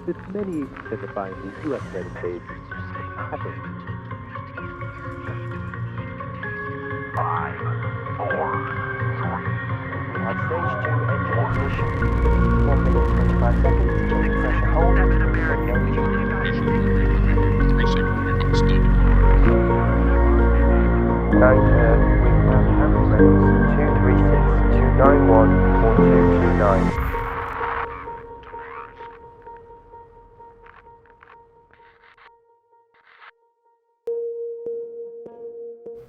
with many specifying the two activated stage happen. 5, 4, 3. We have stage 2 engine ignition. 1 minute 25 seconds, change pressure hold, and no we have handle rates 236, 291, 4229.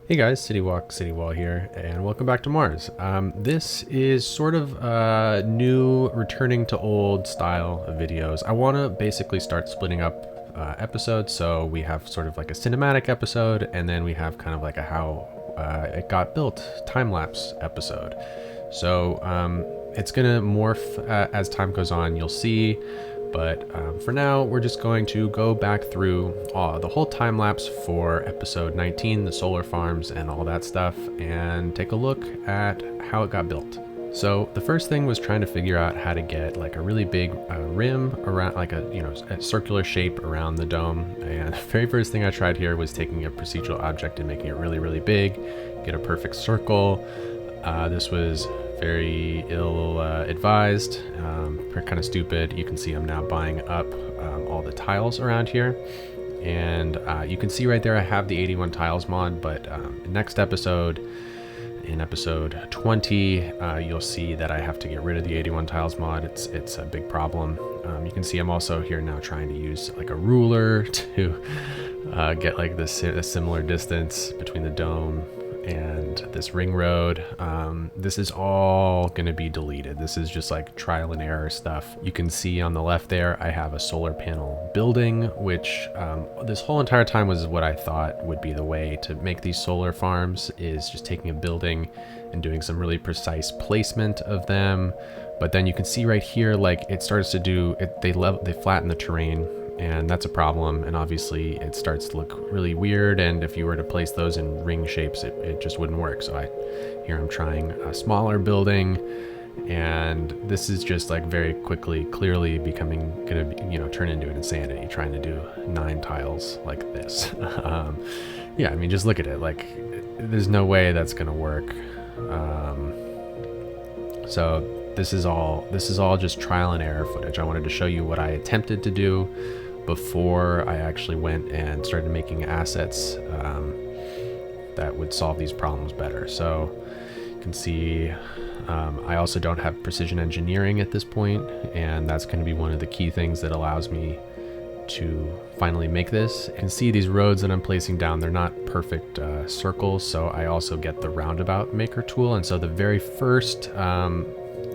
Hey guys, City Wall here, and welcome back to Mars. This is sort of a new returning to old style of videos. I want to basically start splitting up episodes, so we have sort of like a cinematic episode, and then we have kind of like a how it got built time-lapse episode. So it's gonna morph as time goes on, you'll see. But for now, we're just going to go back through the whole time lapse for episode 19, the solar farms and all that stuff, and take a look at how it got built. So the first thing was trying to figure out how to get like a really big rim around, like a circular shape around the dome. And the very first thing I tried here was taking a procedural object and making it really, really big, get a perfect circle. This was very ill advised, kind of stupid. You can see I'm now buying up all the tiles around here, and you can see right there I have the 81 tiles mod, but next episode, in episode 20, you'll see that I have to get rid of the 81 tiles mod. It's a big problem. You can see I'm also here now trying to use like a ruler to get like a similar distance between the dome and this ring road. This is all going to be deleted. This is just like trial and error stuff. You can see on the left there, I have a solar panel building, which this whole entire time was what I thought would be the way to make these solar farms, is just taking a building and doing some really precise placement of them. But then you can see right here, like it starts to do it, they flatten the terrain, and that's a problem, and obviously it starts to look really weird, and if you were to place those in ring shapes, it just wouldn't work. So here I'm trying a smaller building, and this is just like very clearly gonna turn into an insanity trying to do 9 tiles like this. Yeah, I mean, just look at it, like there's no way that's gonna work. So this is all just trial and error footage. I wanted to show you what I attempted to do before I actually went and started making assets that would solve these problems better. So you can see I also don't have precision engineering at this point, and that's going to be one of the key things that allows me to finally make this. You can see these roads that I'm placing down, they're not perfect circles, so I also get the roundabout maker tool. And so the very first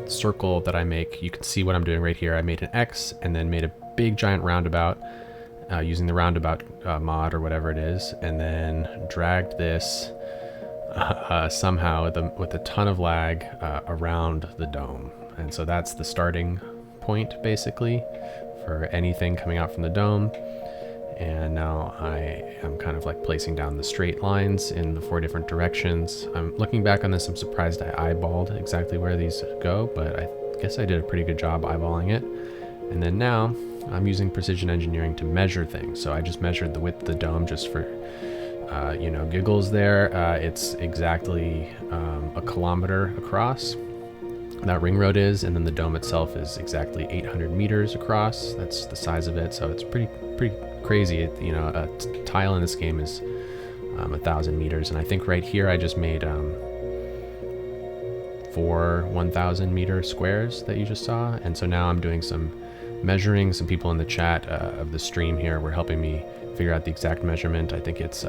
circle that I make, you can see what I'm doing right here. I made an X and then made a big giant roundabout using the roundabout mod or whatever it is, and then dragged this somehow with a ton of lag around the dome. And so that's the starting point basically for anything coming out from the dome. And now I am kind of like placing down the straight lines in the 4 different directions. I'm looking back on this, I'm surprised I eyeballed exactly where these go, but I guess I did a pretty good job eyeballing it. And then now I'm using precision engineering to measure things. So I just measured the width of the dome just for, giggles there. It's exactly a kilometer across. That ring road is, and then the dome itself is exactly 800 meters across. That's the size of it, so it's pretty crazy. A tile in this game is 1,000 meters, and I think right here I just made 4 1,000 meter squares that you just saw. And so now I'm doing some measuring. Some people in the chat of the stream here were helping me figure out the exact measurement. I think it's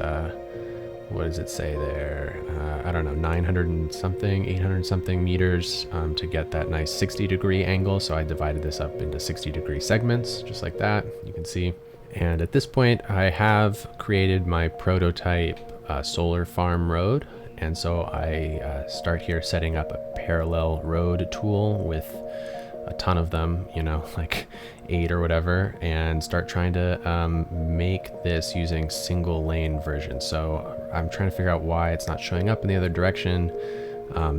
what does it say there? I don't know, 900 and something, 800 something meters to get that nice 60-degree angle. So I divided this up into 60-degree segments, just like that, you can see. And at this point, I have created my prototype solar farm road. And so I start here setting up a parallel road tool with a ton of them, like 8 or whatever, and start trying to make this using single lane version. So I'm trying to figure out why it's not showing up in the other direction.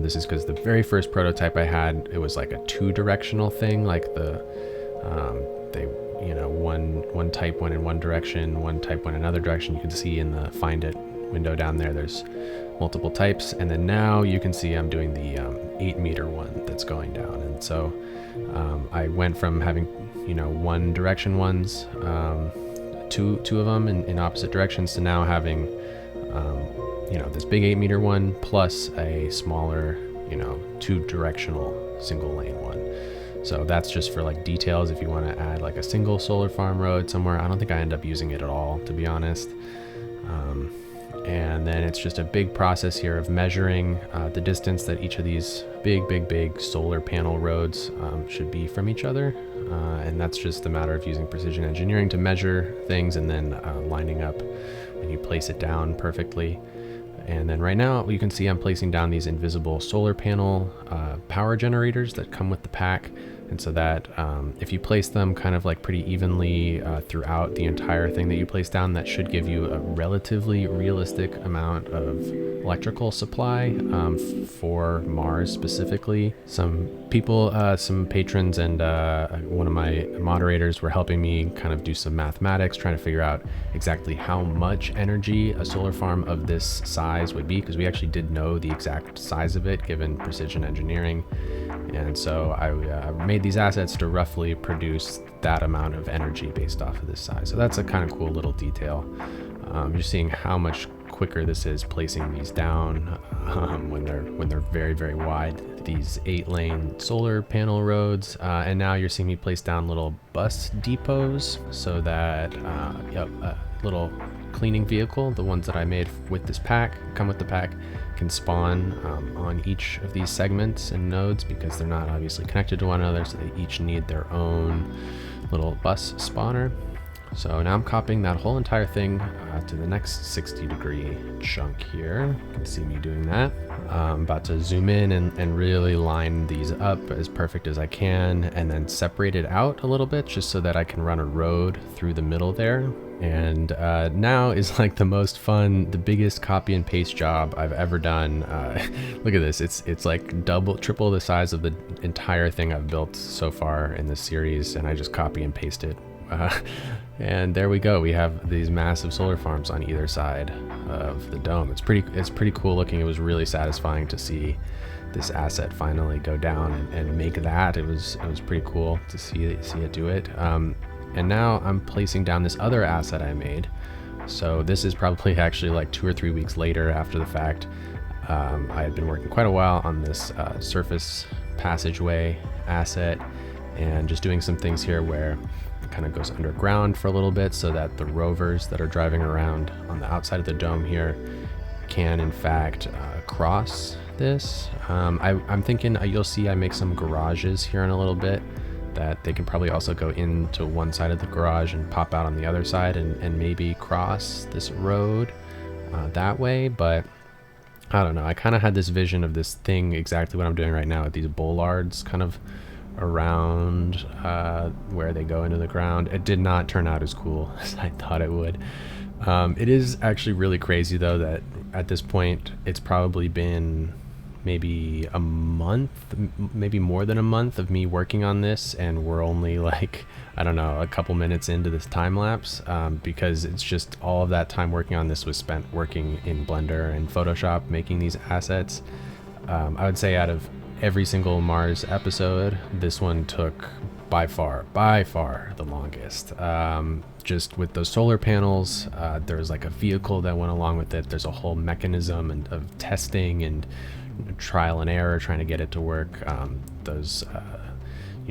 This is because the very first prototype I had, it was like a 2-directional thing, like the they, you know, one type went in one direction, one type went another direction. You can see in the Find It window down there, there's multiple types. And then now you can see I'm doing the 8-meter one that's going down. And so I went from having, you know, one direction ones, two of them in opposite directions, to now having, you know, this big 8-meter one plus a smaller, you know, 2-directional single lane one. So that's just for like details if you want to add like a single solar farm road somewhere. I don't think I end up using it at all, to be honest. And then it's just a big process here of measuring the distance that each of these big solar panel roads should be from each other. And that's just a matter of using precision engineering to measure things and then lining up when you place it down perfectly. And then right now you can see I'm placing down these invisible solar panel power generators that come with the pack. And so that if you place them kind of like pretty evenly throughout the entire thing that you place down, that should give you a relatively realistic amount of electrical supply for Mars specifically. Some people, some patrons and one of my moderators were helping me kind of do some mathematics, trying to figure out exactly how much energy a solar farm of this size would be, because we actually did know the exact size of it given precision engineering. And so I made these assets to roughly produce that amount of energy based off of this size. So that's a kind of cool little detail. You're seeing how much quicker this is placing these down when they're very wide. These 8-lane solar panel roads, and now you're seeing me place down little bus depots so that a little cleaning vehicle, the ones that I made with this pack, come with the pack, can spawn on each of these segments and nodes, because they're not obviously connected to one another, so they each need their own little bus spawner. So now I'm copying that whole entire thing to the next 60-degree chunk here. You can see me doing that. I'm about to zoom in and really line these up as perfect as I can, and then separate it out a little bit just so that I can run a road through the middle there. And now is like the most fun, the biggest copy and paste job I've ever done. Look at this, it's like triple the size of the entire thing I've built so far in this series, and I just copy and paste it. And there we go. We have these massive solar farms on either side of the dome. It's pretty cool looking. It was really satisfying to see this asset finally go down and make that. It was pretty cool to see it do it. And now I'm placing down this other asset I made. So this is probably actually like 2 or 3 weeks later after the fact. I had been working quite a while on this surface passageway asset, and just doing some things here where it kind of goes underground for a little bit so that the rovers that are driving around on the outside of the dome here can in fact cross this. I'm thinking you'll see I make some garages here in a little bit that they can probably also go into one side of the garage and pop out on the other side and maybe cross this road that way. But I don't know, I kind of had this vision of this thing, exactly what I'm doing right now, with these bollards kind of around where they go into the ground. It did not turn out as cool as I thought it would. It is actually really crazy though that at this point it's probably been maybe a month, maybe more than a month of me working on this, and we're only like, I don't know, a couple minutes into this time lapse, because it's just all of that time working on this was spent working in Blender and Photoshop making these assets. I would say out of every single Mars episode, this one took by far the longest. Just with those solar panels, there's like a vehicle that went along with it. There's a whole mechanism of testing and trial and error trying to get it to work. Those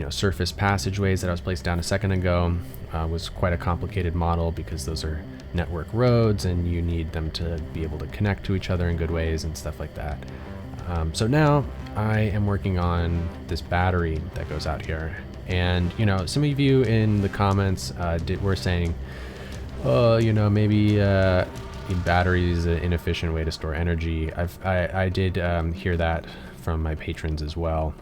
surface passageways that I was placed down a second ago was quite a complicated model, because those are network roads and you need them to be able to connect to each other in good ways and stuff like that. So now I am working on this battery that goes out here, and some of you in the comments were saying, oh, maybe battery is an inefficient way to store energy. I did hear that from my patrons as well.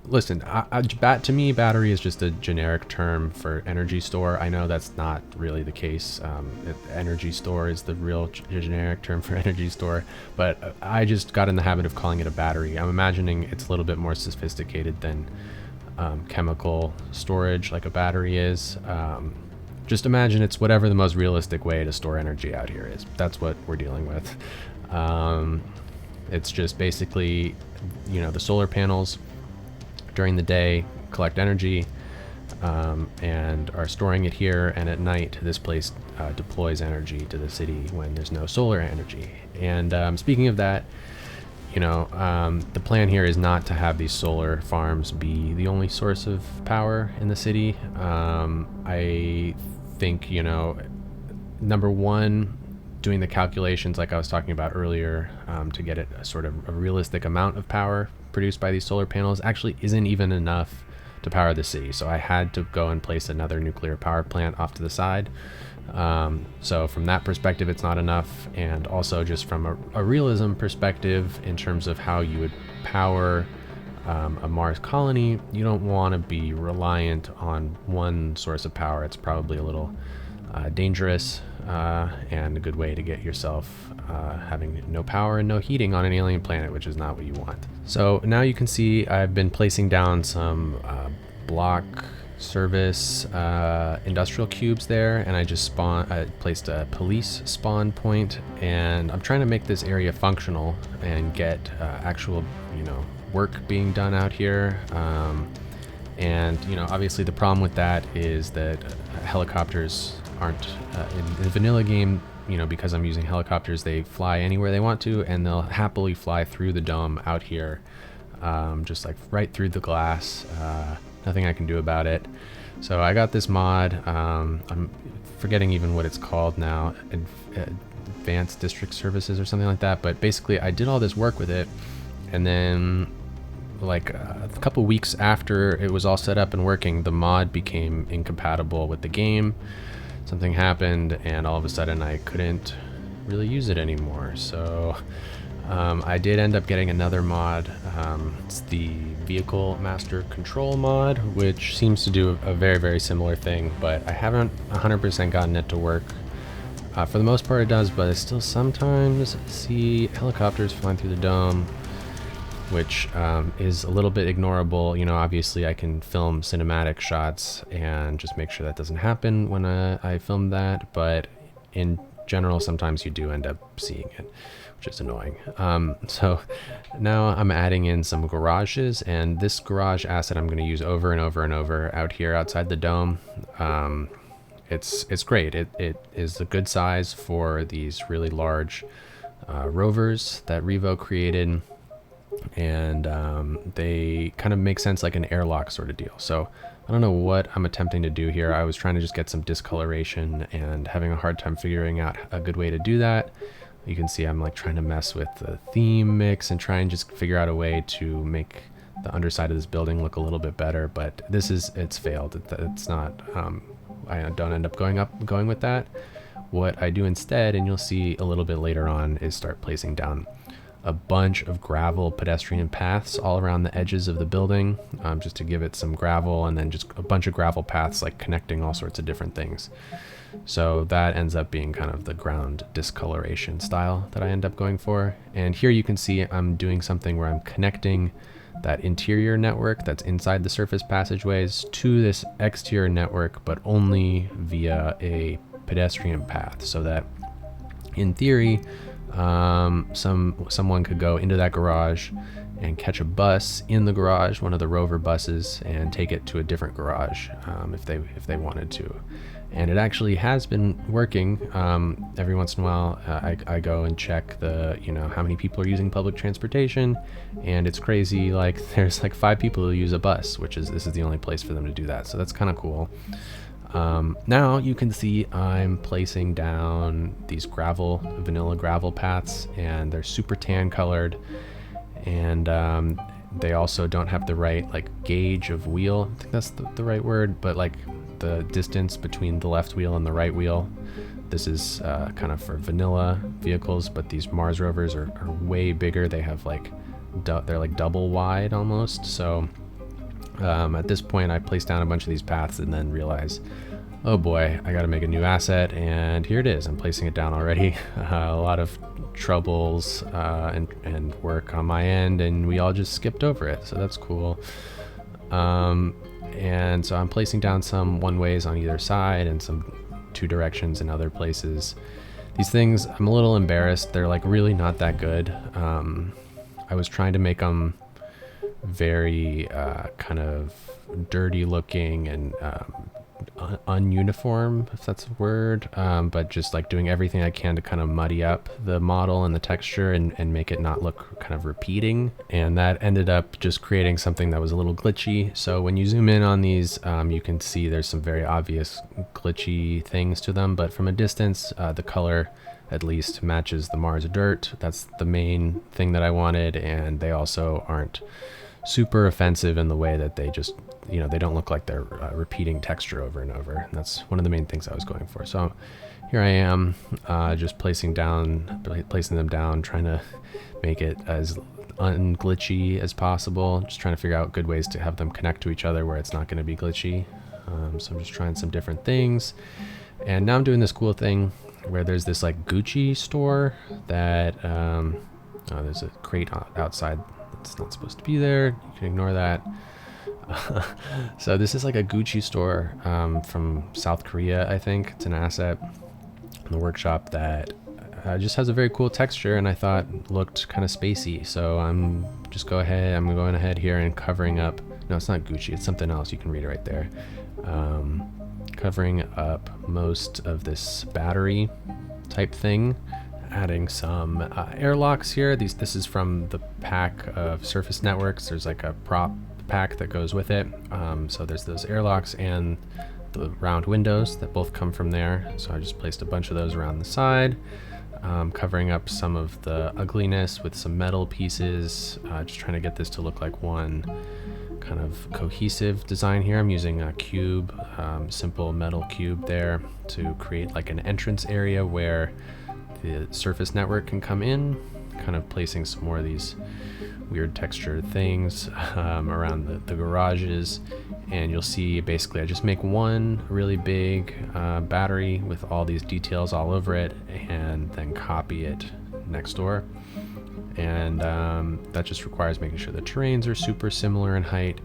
Listen, to me, battery is just a generic term for energy store. I know that's not really the case. Energy store is the real generic term for energy store, but I just got in the habit of calling it a battery. I'm imagining it's a little bit more sophisticated than chemical storage like a battery is. Just imagine it's whatever the most realistic way to store energy out here is. That's what we're dealing with. It's just basically, the solar panels during the day collect energy and are storing it here, and at night this place deploys energy to the city when there's no solar energy. And speaking of that, the plan here is not to have these solar farms be the only source of power in the city. I think, number one, doing the calculations like I was talking about earlier to get it a sort of a realistic amount of power produced by these solar panels actually isn't even enough to power the city. So I had to go and place another nuclear power plant off to the side. So from that perspective, it's not enough. And also just from a realism perspective, in terms of how you would power a Mars colony, you don't want to be reliant on one source of power. It's probably a little dangerous and a good way to get yourself having no power and no heating on an alien planet, which is not what you want. So now you can see I've been placing down some block service industrial cubes there, and I placed a police spawn point, and I'm trying to make this area functional and get actual work being done out here. And obviously the problem with that is that helicopters aren't in the vanilla game, because I'm using helicopters, they fly anywhere they want to, and they'll happily fly through the dome out here, just like right through the glass. Nothing I can do about it. So I got this mod, I'm forgetting even what it's called now, Advanced District Services or something like that, but basically I did all this work with it, and then like a couple weeks after it was all set up and working, the mod became incompatible with the game. Something happened, and all of a sudden I couldn't really use it anymore. So I did end up getting another mod. It's the Vehicle Master Control mod, which seems to do a very, very similar thing, but I haven't 100% gotten it to work. For the most part it does, but I still sometimes see helicopters flying through the dome, which is a little bit ignorable. Obviously I can film cinematic shots and just make sure that doesn't happen when I film that, but in general sometimes you do end up seeing it, which is annoying. So now I'm adding in some garages, and this garage asset I'm going to use over and over and over out here outside the dome. It's great. It is a good size for these really large rovers that Revo created, and they kind of make sense like an airlock sort of deal. So I don't know what I'm attempting to do here. I was trying to just get some discoloration and having a hard time figuring out a good way to do that. You can see I'm like trying to mess with the theme mix and try and just figure out a way to make the underside of this building look a little bit better, but it's failed. It's not, I don't end up going with that. What I do instead, and you'll see a little bit later on, is start placing down a bunch of gravel pedestrian paths all around the edges of the building, just to give it some gravel, and then just a bunch of gravel paths like connecting all sorts of different things. So that ends up being kind of the ground discoloration style that I end up going for. And here you can see I'm doing something where I'm connecting that interior network that's inside the surface passageways to this exterior network, but only via a pedestrian path, so that in theory someone could go into that garage and catch a bus in the garage, one of the rover buses, and take it to a different garage if they wanted to. And it actually has been working. Every once in a while I go and check how many people are using public transportation, and it's crazy. Like there's like 5 people who use a bus, this is the only place for them to do that. So that's kind of cool. Now you can see I'm placing down these vanilla gravel paths, and they're super tan colored, and they also don't have the right like gauge of wheel. I think that's the right word, but like the distance between the left wheel and the right wheel. This is kind of for vanilla vehicles, but these Mars rovers are way bigger. They have they're like double wide almost. So at this point I place down a bunch of these paths and then realize, oh boy, I got to make a new asset, and here it is. I'm placing it down already. A lot of troubles and work on my end, and we all just skipped over it, so that's cool. And so I'm placing down some one ways on either side and some two directions in other places. These things, I'm a little embarrassed. They're like really not that good. I was trying to make them very kind of dirty looking and ununiform, if that's a word, but just like doing everything I can to kind of muddy up the model and the texture and make it not look kind of repeating. And that ended up just creating something that was a little glitchy. So when you zoom in on these, you can see there's some very obvious glitchy things to them, but from a distance, the color at least matches the Mars dirt. That's the main thing that I wanted, and they also aren't super offensive in the way that they just, you know, they don't look like they're repeating texture over and over. And that's one of the main things I was going for. So here I am, just placing them down, trying to make it as unglitchy as possible, just trying to figure out good ways to have them connect to each other where it's not going to be glitchy. So I'm just trying some different things. And now I'm doing this cool thing where there's this like Gucci store that, there's a crate outside. It's not supposed to be there. You can ignore that. So this is like a Gucci store from South Korea, I think. It's an asset in the workshop that just has a very cool texture, and I thought looked kind of spacey. So I'm going ahead here and covering up. No, it's not Gucci. It's something else. You can read it right there. Covering up most of this battery type thing. Adding some airlocks here. This is from the pack of surface networks. There's like a prop pack that goes with it. So there's those airlocks and the round windows that both come from there. So I just placed a bunch of those around the side, covering up some of the ugliness with some metal pieces, just trying to get this to look like one kind of cohesive design here. I'm using a cube, simple metal cube there to create like an entrance area where the surface network can come in, kind of placing some more of these weird textured things around the garages. And you'll see basically I just make one really big battery with all these details all over it and then copy it next door. And that just requires making sure the terrains are super similar in height.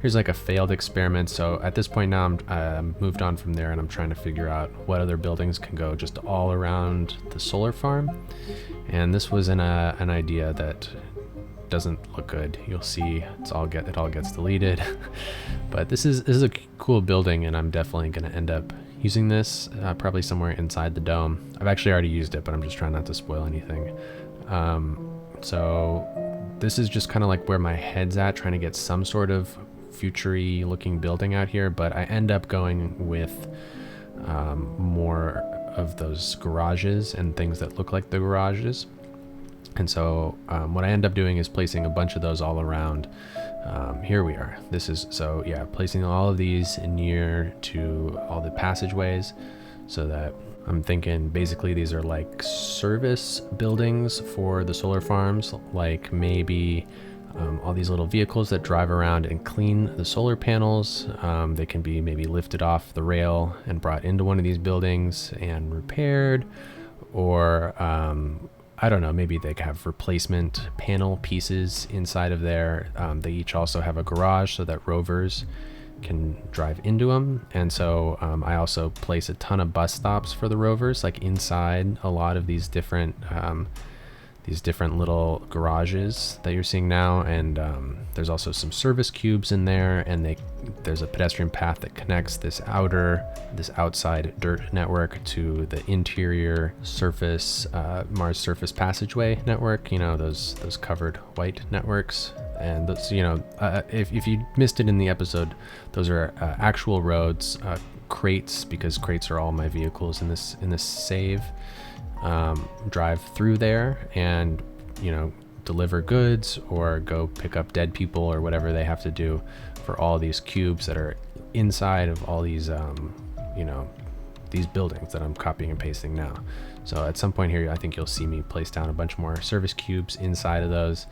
Here's like a failed experiment. So at this point now I'm moved on from there, and I'm trying to figure out what other buildings can go just all around the solar farm. And this was an idea that doesn't look good. You'll see it all gets deleted. But this is a cool building, and I'm definitely going to end up using this probably somewhere inside the dome. I've actually already used it, but I'm just trying not to spoil anything. So this is just kind of like where my head's at, trying to get some sort of future-y looking building out here, but I end up going with more of those garages and things that look like the garages. And so what I end up doing is placing a bunch of those all around. Here we are. Placing all of these near to all the passageways, so that I'm thinking basically these are like service buildings for the solar farms, like maybe all these little vehicles that drive around and clean the solar panels. They can be maybe lifted off the rail and brought into one of these buildings and repaired, or I don't know, maybe they have replacement panel pieces inside of there. They each also have a garage so that rovers can drive into them. And so I also place a ton of bus stops for the rovers, like inside a lot of these different little garages that you're seeing now. And there's also some service cubes in there, and there's a pedestrian path that connects this outside dirt network to the interior surface Mars surface passageway network, you know, those covered white networks. And those, you know, if you missed it in the episode, those are actual roads, crates, because crates are all my vehicles in this save. Drive through there and, you know, deliver goods or go pick up dead people or whatever they have to do for all these cubes that are inside of all these these buildings that I'm copying and pasting now. So at some point here I think you'll see me place down a bunch more service cubes inside of those,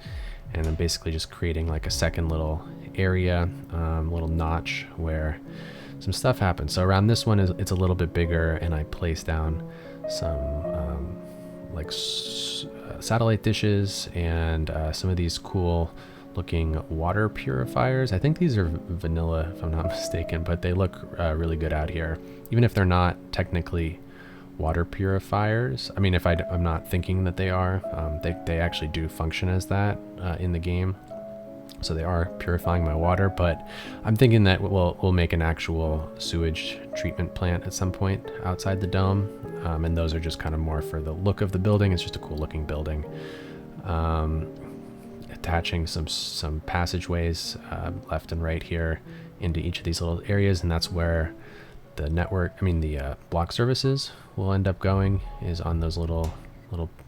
and I'm basically just creating like a second little area, little notch where some stuff happens. So around this one it's a little bit bigger, and I place down some satellite dishes and some of these cool looking water purifiers. I think these are vanilla if I'm not mistaken, but they look really good out here, even if they're not technically water purifiers. I mean, if I'm not thinking that they are, they actually do function as that in the game. So they are purifying my water, but I'm thinking that we'll make an actual sewage treatment plant at some point outside the dome. And those are just kind of more for the look of the building. It's just a cool looking building. Attaching some passageways left and right here into each of these little areas, and that's where the the block services will end up going, is on those little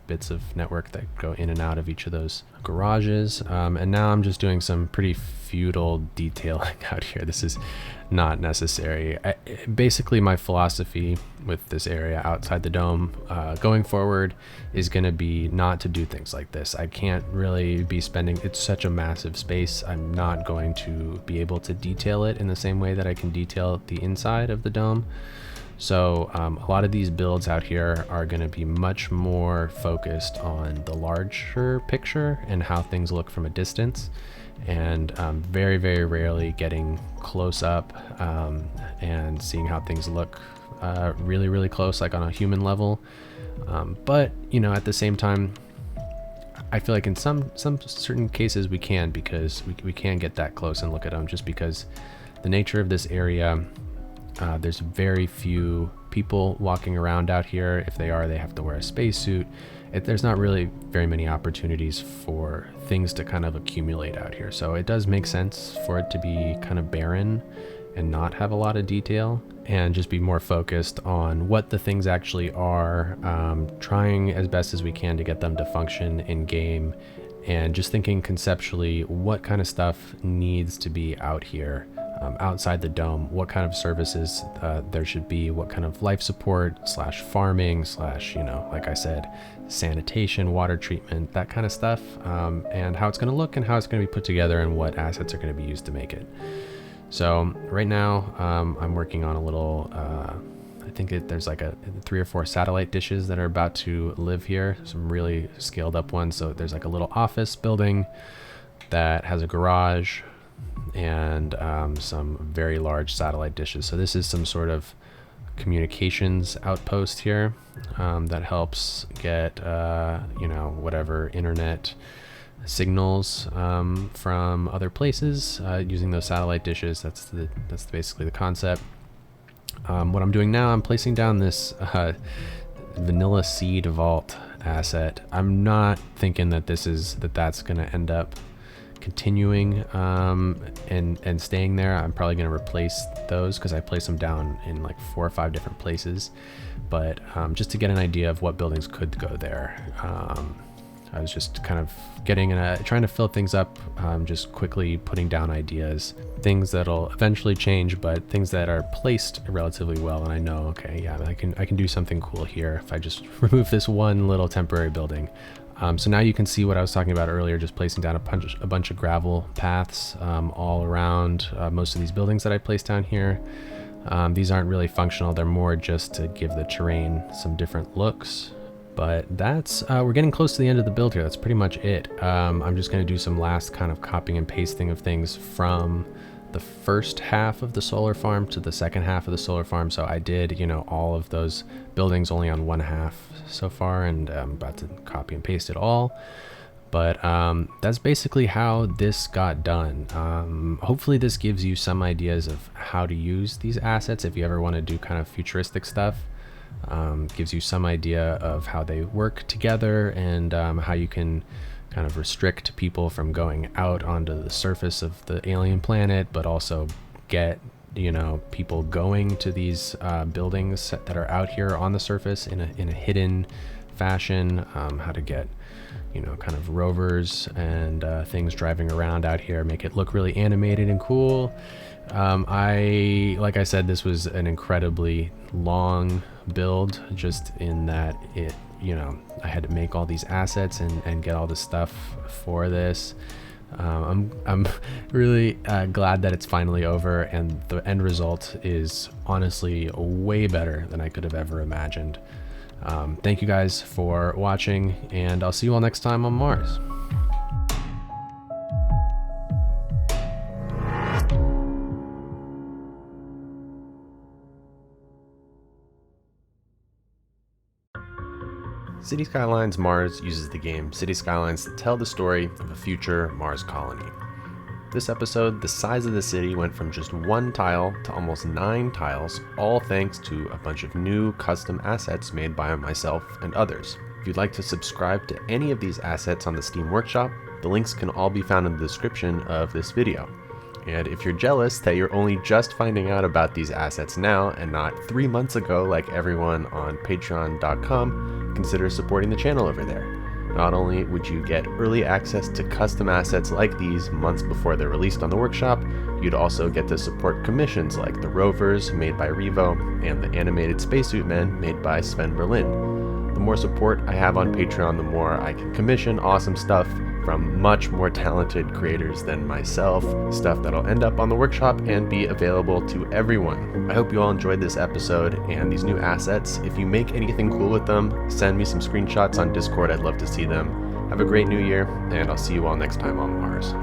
bits of network that go in and out of each of those garages. And now I'm just doing some pretty feudal detailing out here. This is not necessary. Basically, my philosophy with this area outside the dome going forward is going to be not to do things like this. I can't really be spending, it's such a massive space. I'm not going to be able to detail it in the same way that I can detail the inside of the dome. So a lot of these builds out here are going to be much more focused on the larger picture and how things look from a distance, and very, very rarely getting close up and seeing how things look really, really close, like on a human level. But, you know, at the same time, I feel like in some certain cases we can, because we can get that close and look at them, just because the nature of this area, there's very few people walking around out here. If they are, they have to wear a spacesuit. There's not really very many opportunities for things to kind of accumulate out here. So it does make sense for it to be kind of barren and not have a lot of detail, and just be more focused on what the things actually are, trying as best as we can to get them to function in game, and just thinking conceptually what kind of stuff needs to be out here. Outside the dome, what kind of services there should be, what kind of life support / farming / you know, like I said, sanitation, water treatment, that kind of stuff, and how it's going to look and how it's going to be put together and what assets are going to be used to make it. So right now I'm working on a little, I think there's like 3 or 4 satellite dishes that are about to live here, some really scaled up ones. So there's like a little office building that has a garage and some very large satellite dishes. So this is some sort of communications outpost here that helps get you know, whatever internet signals from other places using those satellite dishes. That's basically the concept. What I'm doing now, I'm placing down this vanilla seed vault asset. I'm not thinking that that's going to end up continuing and staying there. I'm probably going to replace those because I place them down in like 4 or 5 different places, but just to get an idea of what buildings could go there. I was just kind of trying to fill things up, just quickly putting down ideas, things that'll eventually change, but things that are placed relatively well. And I know, okay, yeah, I can do something cool here if I just remove this one little temporary building. So now you can see what I was talking about earlier, just placing down a bunch of gravel paths all around most of these buildings that I placed down here. These aren't really functional. They're more just to give the terrain some different looks. But that's, we're getting close to the end of the build here. That's pretty much it. I'm just going to do some last kind of copying and pasting of things from the first half of the solar farm to the second half of the solar farm. So I did, you know, all of those buildings only on one half so far, and I'm about to copy and paste it all. But that's basically how this got done. Hopefully this gives you some ideas of how to use these assets if you ever want to do kind of futuristic stuff. Gives you some idea of how they work together, and how you can kind of restrict people from going out onto the surface of the alien planet, but also get, you know, people going to these buildings that are out here on the surface in a hidden fashion. How to get, you know, kind of rovers and things driving around out here, make it look really animated and cool. Like I said, this was an incredibly long build, just in that it, you know, I had to make all these assets and get all this stuff for this. I'm really glad that it's finally over, and the end result is honestly way better than I could have ever imagined. Thank you guys for watching, and I'll see you all next time on Mars. Cities Skylines Mars uses the game Cities Skylines to tell the story of a future Mars colony. This episode, the size of the city went from just 1 tile to almost 9 tiles, all thanks to a bunch of new custom assets made by myself and others. If you'd like to subscribe to any of these assets on the Steam Workshop, the links can all be found in the description of this video. And if you're jealous that you're only just finding out about these assets now and not 3 months ago like everyone on Patreon.com, consider supporting the channel over there. Not only would you get early access to custom assets like these months before they're released on the workshop, you'd also get to support commissions like the rovers made by Revo and the animated spacesuit men made by Sven Berlin. The more support I have on Patreon, the more I can commission awesome stuff from much more talented creators than myself, stuff that'll end up on the workshop and be available to everyone. I hope you all enjoyed this episode and these new assets. If you make anything cool with them, send me some screenshots on Discord. I'd love to see them. Have a great new year, and I'll see you all next time on Mars.